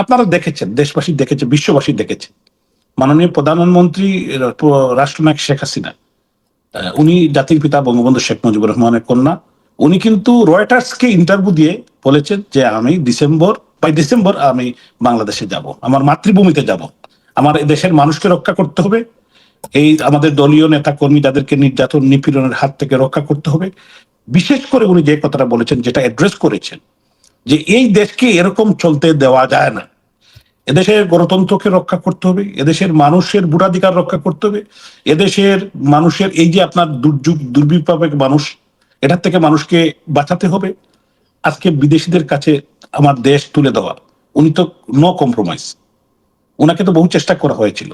আপনারা দেখেছেন, দেশবাসী দেখেছে, বিশ্ববাসী দেখেছে, মাননীয় প্রধানমন্ত্রী রাষ্ট্রনায়ক শেখ হাসিনা, উনি জাতির পিতা বঙ্গবন্ধু শেখ মুজিবুর রহমানের কন্যা। উনি কিন্তু রয়টার্সকে ইন্টারভিউ দিয়ে বলেছেন যে আমি ডিসেম্বর আমি বাংলাদেশে যাব, আমার মাতৃভূমিতে যাব, আমার দেশের মানুষকে রক্ষা করতে হবে, এই আমাদের দলীয় নেতা কর্মী যাদেরকে নির্যাতন নিপীড়নের হাত থেকে রক্ষা করতে হবে। বিশেষ করে উনি যে কথাটা বলেছেন, যেটা অ্যাড্রেস করেছেন, যে এই দেশকে এরকম চলতে দেওয়া যায় না, এদেশের গণতন্ত্রকে রক্ষা করতে হবে, এদেশের মানুষের ভোটাধিকার রক্ষা করতে হবে, এদেশের মানুষের এই যে আপনার দুর্যোগ দুর্বিপাক মানুষ, এটার থেকে মানুষকে বাঁচাতে হবে। আজকে বিদেশিদের কাছে আমার দেশ তুলে দেওয়া, উনি তো নো কম্প্রোমাইজ। উনাকে তো বহু চেষ্টা করা হয়েছিল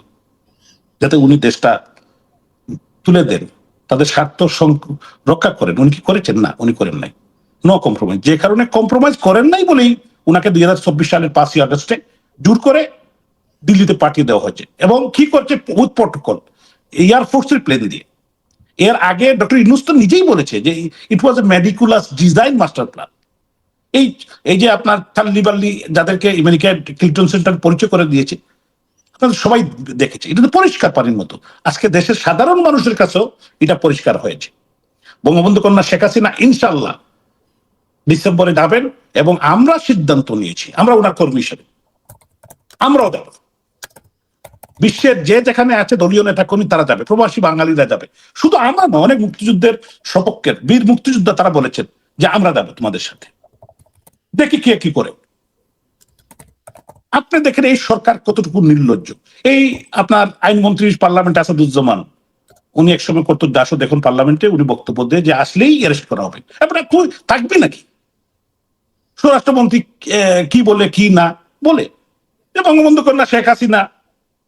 যাতে উনি দেশটা তুলে দেন, তাদের স্বার্থ রক্ষা করেন। উনি কি করেছেন? না, উনি করেন নাই। No compromise. যে কারণে কম্প্রোমাইজ করেন নাই বলেই উনাকে 2024 সালের 5ই আগস্টে জোর করে দিল্লিতে পাঠিয়ে দেওয়া হয়েছে। এবং কি করছে? উইথ প্রটোকল, এয়ারফোর্সের প্লেন দিয়ে। এর আগে ডক্টর ইউনূস তো নিজেই বলেছে যে ইট ওয়াজ এ মেডিকুলাস ডিজাইন মাস্টার প্ল্যান। এই এই যে আপনার চার্লি বার্লি যাদেরকে আমেরিকা ক্লিন্টন সেন্টার পরিচয় করে দিয়েছে, আপনাদের সবাই দেখেছে, এটা তো পরিষ্কার পানির মতো। আজকে দেশের সাধারণ মানুষের কাছেও এটা পরিষ্কার হয়েছে। বঙ্গবন্ধু কন্যা শেখ হাসিনা ইনশাল্লাহ ডিসেম্বরে যাবেন, এবং আমরা সিদ্ধান্ত নিয়েছি, আমরা ওনার কর্মী হিসেবে আমরাও যাব। বিশ্বের যে যেখানে আছে দলীয় নেতা কর্মী তারা যাবে, প্রবাসী বাঙালিরা যাবে। শুধু আমরা না, অনেক মুক্তিযুদ্ধের সপক্ষের বীর মুক্তিযোদ্ধা তারা বলেছেন যে আমরা যাবো তোমাদের সাথে, দেখি কে কি করে। আপনি দেখেন এই সরকার কতটুকু নির্লজ্জ। এই আপনার আইনমন্ত্রী পার্লামেন্ট আসাদুজ্জামান, উনি একসময় করতো দাসও দেখুন পার্লামেন্টে, উনি বক্তব্য দিয়ে যে আসলেই অ্যারেস্ট করা হবে। আপনার থাকবে নাকি? স্বরাষ্ট্রমন্ত্রী কি বলে কি না বলে, যে বঙ্গবন্ধু কন্যা শেখ হাসিনা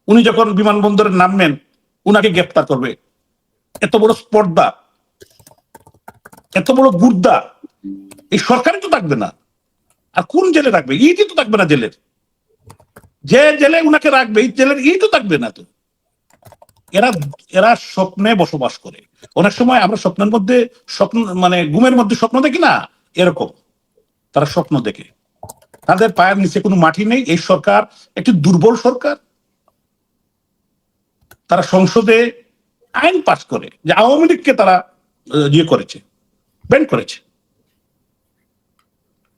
উনি যখন বিমানবন্দরে নামবেন উনাকে গ্রেপ্তার করবে। এত বড় স্পর্ধা, এত বড় গুর্দা এই সরকারই তো থাকবে না। আর কোন জেলে রাখবে? ইটি তো থাকবে না জেলের, যে জেলে উনাকে রাখবে এই জেলের ই তো থাকবে না। তো এরা এরা স্বপ্নে বসবাস করে। অনেক সময় আমরা স্বপ্নের মধ্যে স্বপ্ন মানে ঘুমের মধ্যে স্বপ্ন দেখি না, এরকম তারা স্বপ্ন দেখে। তাদের পায়ের নিচে কোনো মাটি নেই। এই সরকার একটি দুর্বল সরকার। তারা সংসদে আইন পাস করে যে আওয়ামী লীগকে তারা ইয়ে করেছে, ব্যান করেছে।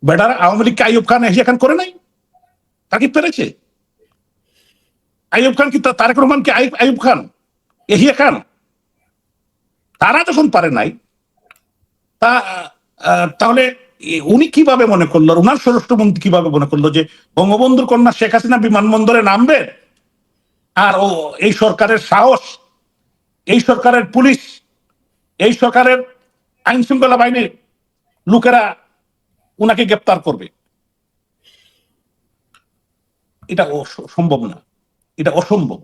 বেটার আওয়ামী লীগকে আইয়ুব খান এহিয়া খান করে নাই, তাকে পেরেছে। আইয়ুব খান কি তারেক রহমান কি আইয়ুব খান, এহিয়া খান? তারা যখন পারে নাই, তাহলে উনি কিভাবে মনে করলো, ওনার স্বরাষ্ট্রমন্ত্রী কিভাবে মনে করলো যে বঙ্গবন্ধুর কন্যা শেখ হাসিনা বিমানবন্দরে নামবে, আর ও এই সরকারের সাহস, এই সরকারের পুলিশ, এই সরকারের আইন শৃঙ্খলা বাহিনীর লোকেরা উনাকে গ্রেপ্তার করবে? এটা সম্ভব না, এটা অসম্ভব।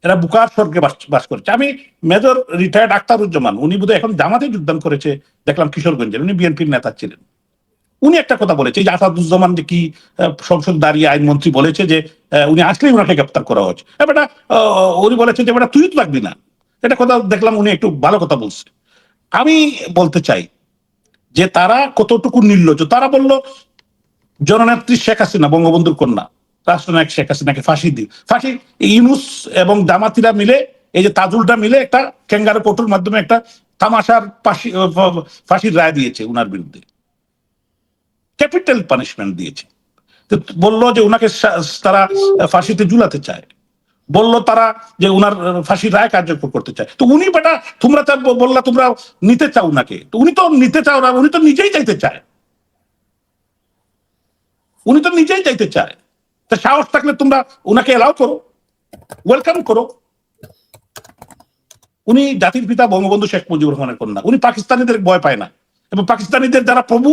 এরা বুকার স্বর্গে বাস করেছে। আমি মেজর রিটায়ার্ড আখতারুজ্জামান, উনি বোধহয় এখন জামাতে যোগদান করেছে দেখলাম কিশোরগঞ্জের, উনি বিএনপির নেতা ছিলেন। উনি একটা কথা বলেছে যে আসাদুজ্জামান যে কি সংসদ দাঁড়িয়ে আইনমন্ত্রী বলেছে যে উনি আসলেই ওনাকে গ্রেপ্তার করা হচ্ছে। বেটা উনি বলেছে যে বেটা তুই তো লাগবি না, এটা কথা দেখলাম উনি একটু ভালো কথা বলছে। আমি বলতে চাই যে তারা কতটুকু নির্লজ্জ। তারা বলল জননেত্রী শেখ হাসিনা বঙ্গবন্ধুর কন্যা রাষ্ট্রনায়ক শেখ হাসিনাকে ফাঁসি ইউনূস এবং জামাতিরা মিলে, এই যে তাজুলটা মিলে একটা ক্যাঙ্গারু কোর্টের মাধ্যমে একটা তামাশার ফাঁসির রায় দিয়েছে উনার বিরুদ্ধে, ক্যাপিটাল পানিশমেন্ট দিয়েছে। বললো যে উনাকে তারা ফাঁসিতে ঝুলাতে চায়, বললো তারা যে উনার ফাঁসির রায় কার্যকর করতে চায়। তো উনি বেটা তোমরা বললা তোমরা নিতে চাও উনাকে, তো উনি তো নিতে চাও না, উনি তো নিজেই চাইতে চায়, উনি তো নিজেই চাইতে চায়। তা সাহস থাকলে তোমরা উনাকে এলাও করো, ওয়েলকাম করো। উনি জাতির পিতা বঙ্গবন্ধু শেখ মুজিবুর রহমানের কন্যা, উনি পাকিস্তানিদের ভয় পায় না। এবং পাকিস্তানিদের যারা প্রভু,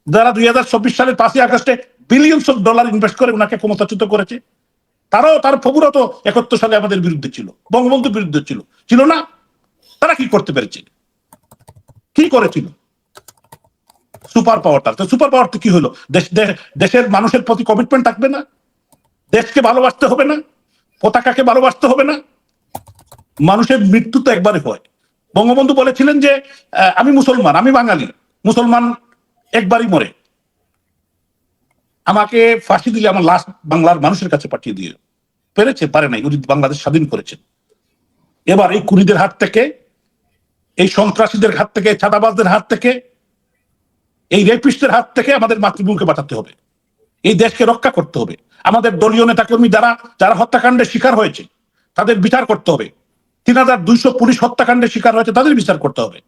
যারা 2024 সালের 5ই আগস্টে বিলিয়নস অফ ডলার ইনভেস্ট করে উনাকে ক্ষমতাচ্যুত করেছে, তারাও তার প্রভুরা তো 71 সালে আমাদের বিরুদ্ধে ছিল, বঙ্গবন্ধুর বিরুদ্ধে ছিল না? তারা কি করতে পেরেছে? কি করেছিল? সুপার পাওয়ারটা। তো সুপার পাওয়ার তো কি হলো? দেশের মানুষের প্রতি কমিটমেন্ট থাকবে না? দেশকে ভালোবাসতে হবে না? পতাকাকে ভালোবাসতে হবে না? মানুষের মৃত্যু তো একবারে হয়। বঙ্গবন্ধু বলেছিলেন যে আমি মুসলমান, আমি বাঙালি, মুসলমান একবারই মরে, আমাকে ফাঁসি দিলে আমার লাশ বাংলার মানুষের কাছে পাঠিয়ে দিয়ে পেরেছে, পারে নাই, উনি বাংলাদেশ স্বাধীন করেছেন। এবার এই খুনিদের হাত থেকে, এই সন্ত্রাসীদের হাত থেকে, ছাদাবাজদের হাত থেকে, এই রেপিস্টের হাত থেকে আমাদের মাতৃভূমিকে বাঁচাতে হবে, এই দেশকে রক্ষা করতে হবে। আমাদের দলীয় নেতাকর্মী যারা হত্যাকাণ্ডের শিকার হয়েছে তাদের বিচার করতে হবে। ৩,২০০ পুলিশ হত্যাকাণ্ডের শিকার হয়েছে, তাদের বিচার করতে হবে।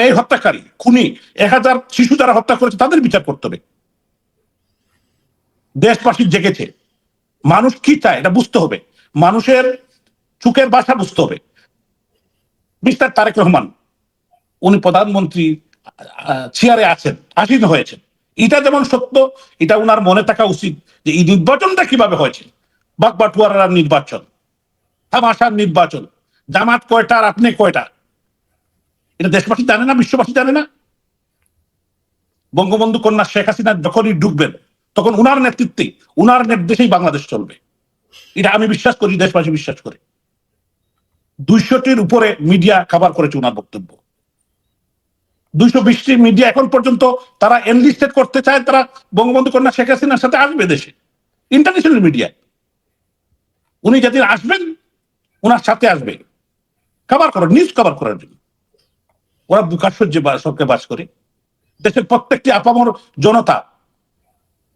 এই হত্যাকারী খুনি ১,০০০ শিশু যারা হত্যা করেছে তাদের বিচার করতে হবে। দেশবাসী জেগেছে, মানুষ কি চায় এটা বুঝতে হবে, মানুষের চুকের ভাষা বুঝতে হবে। মিস্টার তারেক রহমান উনি প্রধানমন্ত্রী চেয়ারে আছেন, আসীন হয়েছেন, এটা যেমন সত্য, এটা উনার মনে থাকা উচিত যে এই নির্বাচনটা কিভাবে হয়েছে। বাগবাটুয়ারার নির্বাচন, তামাশার নির্বাচন, জামাত কয়টা আর আপনি কয়টা, এটা দেশবাসী জানে না, বিশ্ববাসী জানে না। বঙ্গবন্ধু কন্যা শেখ হাসিনা যখনই ঢুকবেন তখন উনার নেতৃত্বে, উনার নির্দেশেই বাংলাদেশ চলবে, এটা আমি বিশ্বাস করি, দেশবাসী বিশ্বাস করে। ২০০টির উপরে মিডিয়া কভার করেছে উনার বক্তব্য, ২২০টি মিডিয়া এখন পর্যন্ত তারা এনলিস্টেড করতে চায়, তারা বঙ্গবন্ধু কন্যা শেখ হাসিনার সাথে আসবে দেশে, ইন্টারন্যাশনাল মিডিয়া। উনি যেদিন আসবেন উনার সাথে আসবে কভার করার, নিউজ কভার করার জন্য। ওরা বুকাশ্বর্যে সরকার বাস করে, দেশের প্রত্যেকটি আপামর জনতা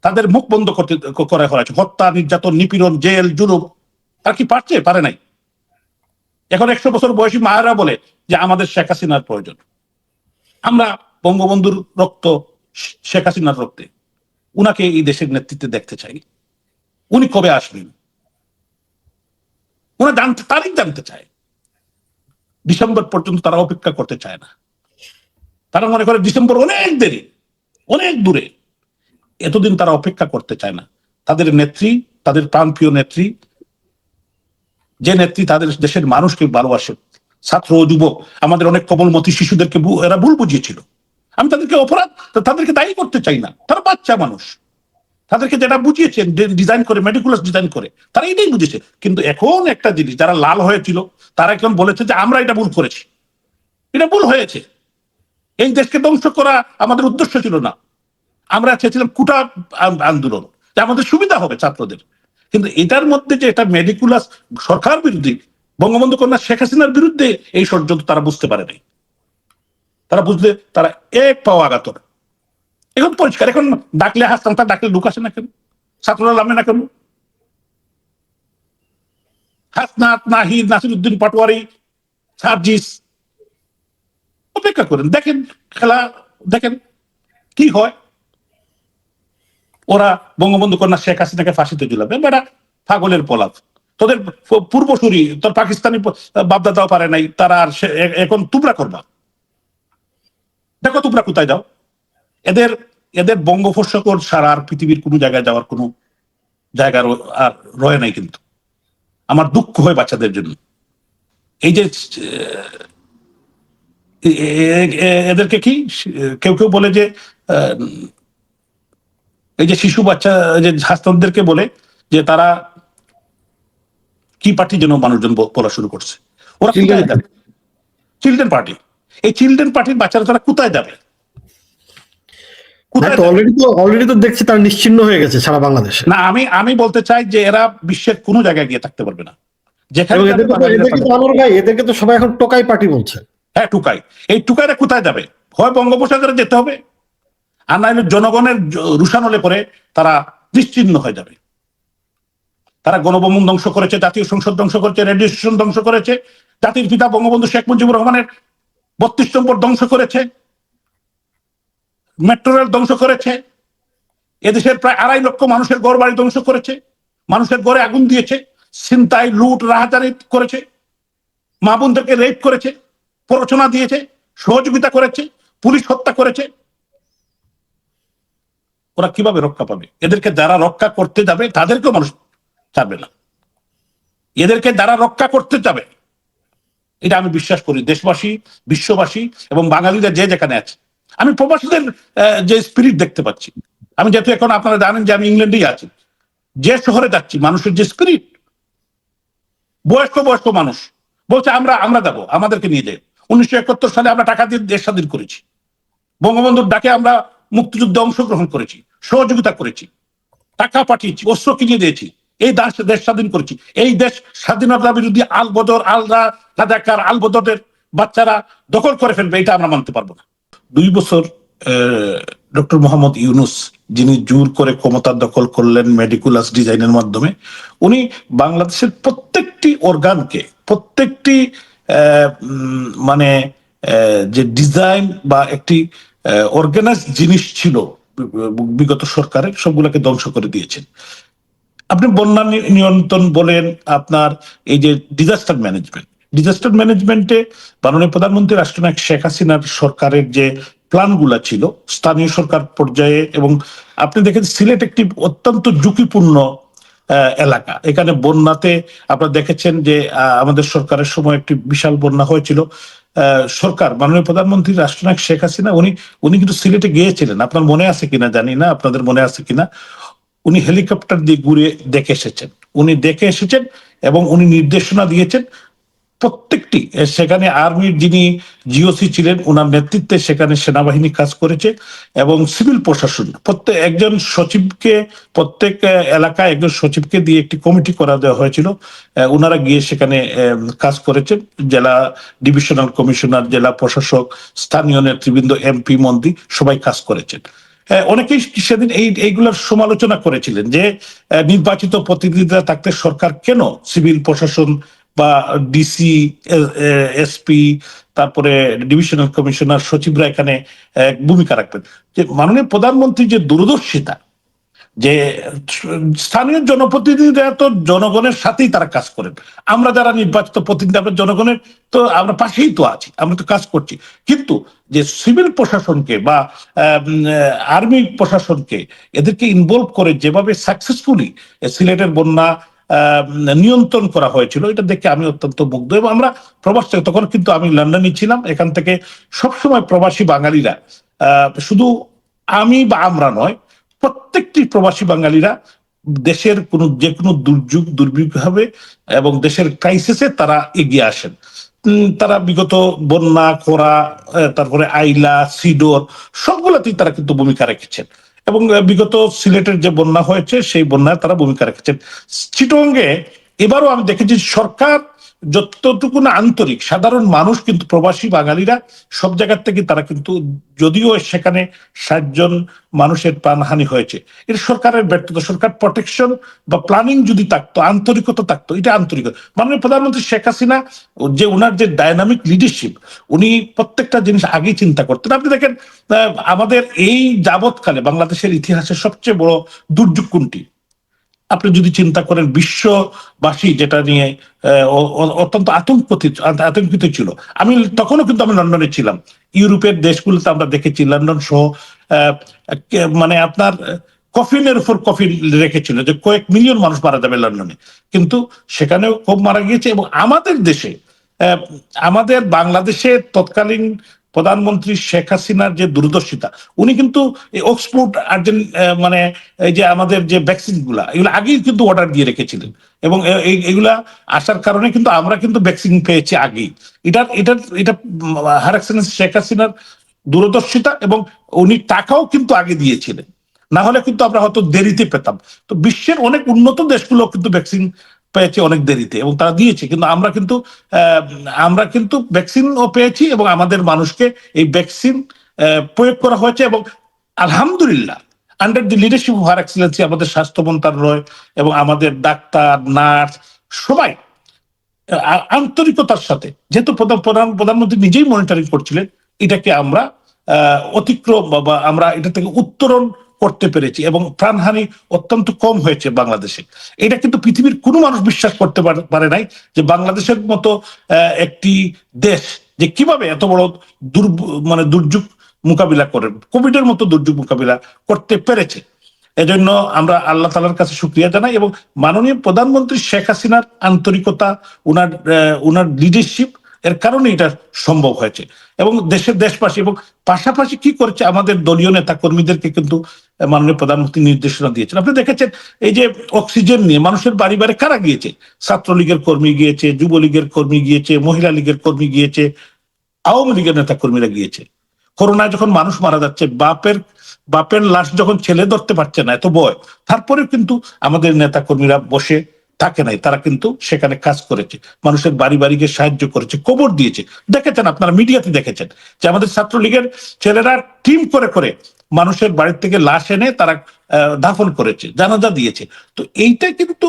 তাদের মুখ বন্ধ করতে করা হয়েছে, হত্যা, নির্যাতন, নিপীড়ন, জেল, জুলুম। আর কি পারছে? পারে নাই। এখন ১০০ বছর বয়সী মায়েরা বলে যে আমাদের শেখ হাসিনার প্রয়োজন। আমরা বঙ্গবন্ধুর রক্ত শেখ হাসিনার রক্তে, উনাকে এই দেশের নেতৃত্বে দেখতে চাই। উনি কবে আসবেন ওরা তারিখ জানতে চায়। ডিসেম্বর পর্যন্ত তারা অপেক্ষা করতে চায় না। তারা মনে করে ডিসেম্বর অনেক দেরি, অনেক দূরে, এতদিন তারা অপেক্ষা করতে চায় না। তাদের নেত্রী, তাদের প্রাণপ্রিয় নেত্রী, যে নেত্রী তাদের দেশের মানুষকে ভালোবাসে, ছাত্র যুবক, আমাদের অনেক কোমলমতি শিশুদেরকে এরা ভুল বুঝিয়েছিল। আমি তাদেরকে তাদেরকে দায়ী করতে চাই না, তারা বাচ্চা মানুষ, তাদেরকে যেটা বুঝিয়েছেন ডিজাইন করে, মেটিকুলাস ডিজাইন করে, তারা এটাই বুঝেছে। কিন্তু এখন একটা জিনিস, যারা লাল হয়েছিল তারা এখন বলেছে যে আমরা এটা ভুল করেছি, এটা ভুল হয়েছে, এই দেশকে ধ্বংস করা আমাদের উদ্দেশ্য ছিল না, আমরা চেয়েছিলাম কুটা আন্দোলন, যে আমাদের সুবিধা হবে ছাত্রদের। কিন্তু এটার মধ্যে যে এটা মেডিকুলাস সরকার বিরোধী, বঙ্গবন্ধু কন্যা শেখ হাসিনার বিরুদ্ধে, এই ষড়যন্ত্র তারা বুঝতে পারে নাই। তারা বুঝলে তারা এক পাও আগাত। এখন পরিষ্কার, এখন ডাকলে হাসতাম, তার ডাকলে লোক আসে না কেন, ছাত্ররা নামে না কেন? হাসনাত, নাহিদ, নাসিরউদ্দিন পাটোয়ারি, সার্জিস, অপেক্ষা করেন, দেখেন খেলা, দেখেন কি হয়। ওরা বঙ্গবন্ধু কন্যা শেখ হাসিনাকে ফাঁসিতে ঝুলাবে, বেটা পাগলের পলাপ। তোদের পূর্বসূরি, তোর পাকিস্তানি বাপদাদাও পারে নাই, তারা আর এখন তোমরা করবা। দেখো তোমরা কোথায় যাও। এদের এদের বঙ্গোপসাগর সারা আর পৃথিবীর কোনো জায়গায় যাওয়ার কোনো জায়গা আর রয়ে নাই। কিন্তু আমার দুঃখ হয় বাচ্চাদের জন্য। এই যে এদেরকে কি কেউ কেউ বলে যে এই যে শিশু বাচ্চা যে হাসনাতদেরকে বলে যে তারা কি পার্টি যেন মানুষজন বলা শুরু করছে, ওরা কোথায় যাবে? Children party. এই চিলড্রেন পার্টির বাচ্চারা তারা কোথায় যাবে? অলরেডি তো দেখছি তারা নিশ্চিহ্ন হয়ে গেছে সারা বাংলাদেশে। না, আমি বলতে চাই যে এরা বিশ্বের কোনো জায়গায় গিয়ে থাকতে পারবে না। যেখানে এদেরকে তো সবাই এখন টোকাই পার্টি বলছে। হ্যাঁ, টুকাই। এই টুকাইরা কোথায় যাবে? হয় বঙ্গোপসাগরে যেতে হবে, আর নাহলে জনগণের রুষানলে পরে তারা নিশ্চিহ্ন হয়ে যাবে। তারা গণভবন ধ্বংস করেছে, জাতীয় সংসদ ধ্বংস করেছে, রেডিও স্টেশন ধ্বংস করেছে, জাতির পিতা বঙ্গবন্ধু শেখ মুজিবুর রহমানের ৩২ নম্বর ধ্বংস করেছে, মেট্রো রেল ধ্বংস করেছে, এদেশের প্রায় ২.৫ লক্ষ মানুষের ঘর বাড়ি ধ্বংস করেছে, মানুষের ঘরে আগুন দিয়েছে, ছিনতাই, লুট, রাহাজানি করেছে, মা বোনদেরকে রেপ করেছে, প্ররোচনা দিয়েছে, সহযোগিতা করেছে, পুলিশ হত্যা করেছে। ওরা কিভাবে রক্ষা পাবে? এদেরকে যারা রক্ষা করতে যাবে তাদেরকেও মানুষ ছাড়বে না। এদেরকে যারা রক্ষা করতে যাবে, এটা আমি বিশ্বাস করি, দেশবাসী, বিশ্ববাসী এবং বাঙালিরা যে যেখানে আছে। আমি প্রবাসীদের যে স্পিরিট দেখতে পাচ্ছি, আমি যেহেতু এখন আপনারা জানেন যে আমি ইংল্যান্ডেই আছি, যে শহরে যাচ্ছি মানুষের যে স্পিরিট, বয়স্ক মানুষ বলছে আমরা যাবো, আমাদেরকে নিয়ে যাই। ১৯৭১ সালে আমরা টাকা দিয়ে দেশ স্বাধীন করেছি, বঙ্গবন্ধুর ডাকে আমরা মুক্তিযুদ্ধে অংশগ্রহণ করেছি, সহযোগিতা করেছি, টাকা পাঠিয়েছি, অস্ত্র কিনে দিয়েছি, এই দেশ স্বাধীন করেছি। এই দেশ স্বাধীনতা বিরোধী আল বদর, আল রাজাকার, আল বদরের বাচ্চারা দখল করে ফেলবে, এটা আমরা মানতে পারবো না। 2 বছর ডক্টর মোহাম্মদ ইউনূস, যিনি জোর করে ক্ষমতা দখল করলেন মেডিকুলাস ডিজাইনের মাধ্যমে, উনি বাংলাদেশের প্রত্যেকটি অর্গানকে, প্রত্যেকটি মানে যে ডিজাইন বা একটি অর্গানাইজ জিনিস ছিল বিগত সরকারের, সবগুলোকে ধ্বংস করে দিয়েছেন। আপনি বন্যা নিয়ন্ত্রণ বলেন, আপনার এই যে ডিজাস্টার ম্যানেজমেন্টে মাননীয় প্রধানমন্ত্রী রাষ্ট্রনায়ক শেখ হাসিনার সরকারের যে প্ল্যানগুলা ছিল স্থানীয় সরকার পর্যায়ে, এবং আপনি দেখেন সিলেট একটি অত্যন্ত ঝুঁকিপূর্ণ এলাকা। এখানে বন্যাতে আপনারা দেখেছেন যে আমাদের সরকারের সময় একটি বিশাল বন্যা হয়েছিল। সরকার, মাননীয় প্রধানমন্ত্রী রাষ্ট্রনায়ক শেখ হাসিনা, উনি কিন্তু সিলেটে গিয়েছিলেন, আপনার মনে আছে কিনা জানি না, আপনাদের মনে আছে কিনা, উনি হেলিকপ্টার দিয়ে ঘুরে দেখে এসেছেন এবং উনি নির্দেশনা দিয়েছেন প্রত্যেকটি, সেখানে আর্মির যিনি জিওসি ছিলেন ওনার নেতৃত্বে সেখানে সেনাবাহিনী কাজ করেছে, এবং সিভিল প্রশাসন একজন সচিবকে, প্রত্যেক এলাকায় একজন সচিবকে দিয়ে একটি কমিটি করা দেওয়া হয়েছিল। ওনারা গিয়ে সেখানে কাজ করেছেন, জেলা ডিভিশনাল কমিশনার, জেলা প্রশাসক, স্থানীয় নেতৃবৃন্দ, এমপি, মন্ত্রী সবাই কাজ করেছেন। অনেকেই সেদিন এইগুলোর সমালোচনা করেছিলেন যে নির্বাচিত প্রতিনিধিরা থাকতে সরকার কেন সিভিল প্রশাসন বা ডিসি, এসপি, তারপরে ডিভিশনাল কমিশনার, সচিবরা এখানে ভূমিকা রাখবেন। যে মাননীয় প্রধানমন্ত্রী যে দূরদর্শিতা, যে স্থানীয় জনপ্রতিনিধিরা তো জনগণের সাথেই তারা কাজ করেন, আমরা যারা নির্বাচিত প্রতিনিধি আমরা জনগণের তো আমরা পাশেই তো আছি, আমরা তো কাজ করছি, কিন্তু যে সিভিল প্রশাসনকে বা আর্মি প্রশাসনকে এদেরকে ইনভলভ করে যেভাবে সাকসেসফুলি সিলেটের বন্যা নিয়ন্ত্রণ করা হয়েছিল, এটা দেখে আমি অত্যন্ত মুগ্ধ। এবং আমরা প্রবাস থেকে, তখন কিন্তু আমি লন্ডনে ছিলাম, এখান থেকে সবসময় প্রবাসী বাঙালিরা, শুধু আমি বা আমরা নয়, প্রত্যেকটি প্রবাসী বাঙালিরা দেশের যে কোনো দুর্যোগ হবে এবং দেশের ক্রাইসিসে তারা এগিয়ে আসেন। তারা বিগত বন্যা, খরা, তারপরে আইলা, সিডর সবগুলোতেই তারা কিন্তু ভূমিকা রেখেছেন, এবং বিগত সিলেটের যে বন্যা হয়েছে সেই বন্যায় তারা ভূমিকা রেখেছেন। চিটংয়ে এবারও আমি দেখেছি সরকার যতটুকু না আন্তরিক, সাধারণ মানুষ কিন্তু, প্রবাসী বাঙালিরা সব জায়গার থেকে তারা কিন্তু, যদিও সেখানে 60 জন মানুষের প্রাণহানি হয়েছে, এটা সরকারের ব্যর্থতা। সরকার প্রোটেকশন বা প্ল্যানিং যদি থাকতো, আন্তরিকতা থাকতো, এটা আন্তরিকতা। মাননীয় প্রধানমন্ত্রী শেখ হাসিনা যে ওনার যে ডাইনামিক লিডারশিপ, উনি প্রত্যেকটা জিনিস আগেই চিন্তা করতেন। আপনি দেখেন আমাদের এই যাবৎকালে বাংলাদেশের ইতিহাসের সবচেয়ে বড় দুর্যোগ কোনটি? আপনি যদি চিন্তা করেন, বিশ্ববাসী যেটা নিয়ে অত্যন্ত আতঙ্কিত ছিল। তখনও কিন্তু আমি লন্ডনে ছিলাম, ইউরোপের দেশগুলোতে আমরা দেখেছি, লন্ডন সহ মানে আপনার কফিনের উপর কফিন রেখেছিল যে কয়েক মিলিয়ন মানুষ মারা যাবে লন্ডনে, কিন্তু সেখানেও খুব মারা গিয়েছে। এবং আমাদের দেশে, আমাদের বাংলাদেশে তৎকালীন প্রধানমন্ত্রী শেখ হাসিনার যে দূরদর্শিতা, উনি কিন্তু অক্সফোর্ড মানে এই যে আমাদের যে ভ্যাকসিন গুলা, এগুলো আগেই কিন্তু অর্ডার দিয়ে রেখেছিলেন, এবং এগুলা আসার কারণে কিন্তু আমরা কিন্তু ভ্যাকসিন পেয়েছি আগেই। এটা হার এক্সেলেন্সি শেখ হাসিনার দূরদর্শিতা, এবং উনি টাকাও কিন্তু আগে দিয়েছিলেন, না হলে কিন্তু আমরা হয়তো দেরিতে পেতাম। তো বিশ্বের অনেক উন্নত দেশগুলো কিন্তু ভ্যাকসিন পেয়েছে অনেক দেরিতে, এবং তারা দিয়েছে, কিন্তু আমরা কিন্তু ভ্যাকসিনও পেয়েছি, এবং আমাদের মানুষকে এই ভ্যাকসিন প্রয়োগ করা হয়েছে। এবং আলহামদুলিল্লাহ, under the leadership of her Excellency, আমাদের স্বাস্থ্য মন্ত্রণালয় এবং আমাদের ডাক্তার, নার্স সবাই আন্তরিকতার সাথে, যেহেতু প্রধানমন্ত্রী নিজেই মনিটরিং করছিলেন, এটাকে আমরা অতিক্রম বা আমরা এটা থেকে উত্তরণ করতে পেরেছি, এবং প্রাণহানি অত্যন্ত কম হয়েছে বাংলাদেশে। এটা কিন্তু পৃথিবীর কোনো মানুষ বিশ্বাস করতে পারে নাই যে বাংলাদেশের মতো একটি দেশ যে কিভাবে এত বড় দুর্যোগ মোকাবিলা করে, কোভিডের মতো দুর্যোগ মোকাবিলা করতে পেরেছে। এজন্য আমরা আল্লাহ তাআলার কাছে শুকরিয়া জানাই, এবং মাননীয় প্রধানমন্ত্রী শেখ হাসিনার আন্তরিকতা, উনার লিডারশিপ এর কারণে এটা সম্ভব হয়েছে। এবং দেশবাসী, এবং পাশাপাশি কি করেছে, আমাদের দলীয় নেতা কর্মীদেরকে কিন্তু মাননীয় প্রধানমন্ত্রী নির্দেশনা দিয়েছেন। আপনি দেখেছেন এই যে অক্সিজেন নিয়ে মানুষের বাড়ি বাড়ি কারা গিয়েছে? ছাত্রলীগের কর্মী গিয়েছে, যুবলীগের কর্মী গিয়েছে, মহিলা লীগের কর্মী গিয়েছে, আওয়ামী লীগের নেতা কর্মীরা গিয়েছে। করোনায় যখন মানুষ মারা যাচ্ছে, বাপের লাশ যখন ছেলে ধরতে পারছে না, এত ভয়, তারপরেও কিন্তু আমাদের নেতা কর্মীরা বসে থাকে নাই, তারা কিন্তু সেখানে কাজ করেছে, মানুষের বাড়ি বাড়ি গিয়ে সাহায্য করেছে, কবর দিয়েছে। দেখেছেন আপনারা, মিডিয়াতে দেখেছেন যে আমাদের ছাত্রলীগের ছেলেরা টিম করে করে মানুষের বাড়ির থেকে লাশ এনে তারা দাফন করেছে, জানাজা দিয়েছে। তো এইটা কিন্তু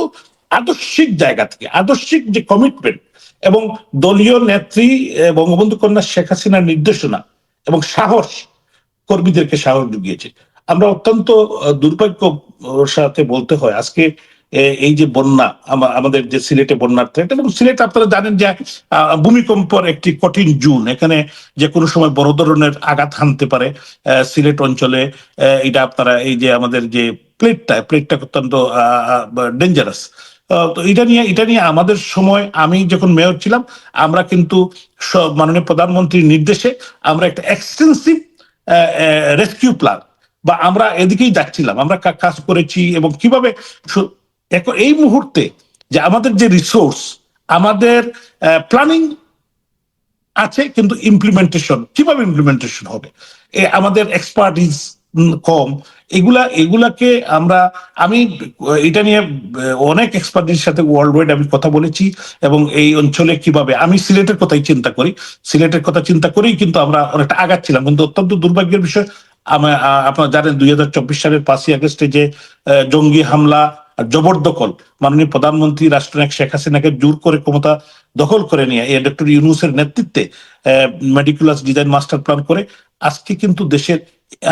আদর্শিক জায়গা থেকে, আদর্শিক যে কমিটমেন্ট এবং দলীয় নেত্রী বঙ্গবন্ধু কন্যা শেখ হাসিনার নির্দেশনা এবং সাহস কর্মীদেরকে সাহস জুগিয়েছে। আমরা অত্যন্ত দুর্ভাগ্য সাথে বলতে হয় আজকে এই যে বন্যা, আমাদের যে সিলেটে বন্যার থ্রেট, এবং সিলেট আপনারা জানেন যে ভূমিকম্পর একটি কঠিন জুন, এখানে যে কোনো সময় বড় ধরনের আঘাত হানতে পারে সিলেট অঞ্চলে। এটা আপনারা এই যে আমাদের যে প্লেটটা অত্যন্ত ডেঞ্জারাস। তো এটা নিয়ে আমাদের সময়, আমি যখন মেয়র ছিলাম, আমরা কিন্তু মাননীয় প্রধানমন্ত্রীর নির্দেশে আমরা একটা এক্সটেন্সিভ রেস্কিউ প্ল্যান, বা আমরা এদিকেই যাচ্ছিলাম, আমরা কাজ করেছি। এবং কিভাবে এই মুহূর্তে যে আমাদের যে রিসোর্স, আমাদের প্ল্যানিং আছে, কিন্তু কিভাবে ইমপ্লিমেন্টেশন হবে, আমাদের এক্সপার্টিস কম। এগুলাকে আমি এটা নিয়ে অনেক এক্সপার্টির সাথে ওয়ার্ল্ড ওয়াইড আমি কথা বলেছি, এবং এই অঞ্চলে কিভাবে, আমি সিলেটের কথাই চিন্তা করি, সিলেটের কথা চিন্তা করেই কিন্তু আমরা অনেকটা আগাচ্ছিলাম। কিন্তু অত্যন্ত দুর্ভাগ্যের বিষয়, আপনারা জানেন 2024 সালের 5ই আগস্টে যে জঙ্গি হামলা, জবরদখল, মাননীয় প্রধানমন্ত্রী রাষ্ট্রনায়ক শেখ হাসিনাকে জোর করে ক্ষমতা দখল করে নিয়ে ডক্টর ইউনূসের নেতৃত্বে মেডিকুলাস ডিজাইন মাস্টার প্ল্যান করে আজকে কিন্তু দেশের,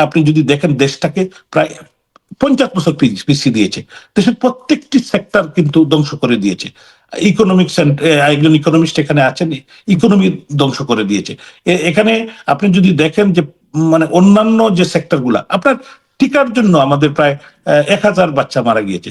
আপনি যদি দেখেন, দেশটাকে প্রায় 50 বছর পিছিয়ে দিয়েছে। দেশের প্রত্যেকটি সেক্টর কিন্তু ধ্বংস করে দিয়েছে। একজন ইকোনমিস্ট এখানে আছেন, ইকোনমি ধ্বংস করে দিয়েছে। এখানে আপনি যদি দেখেন যে মানে অন্যান্য যে সেক্টর গুলা, আপনার টিকার জন্য আমাদের প্রায় 1000 বাচ্চা মারা গিয়েছে।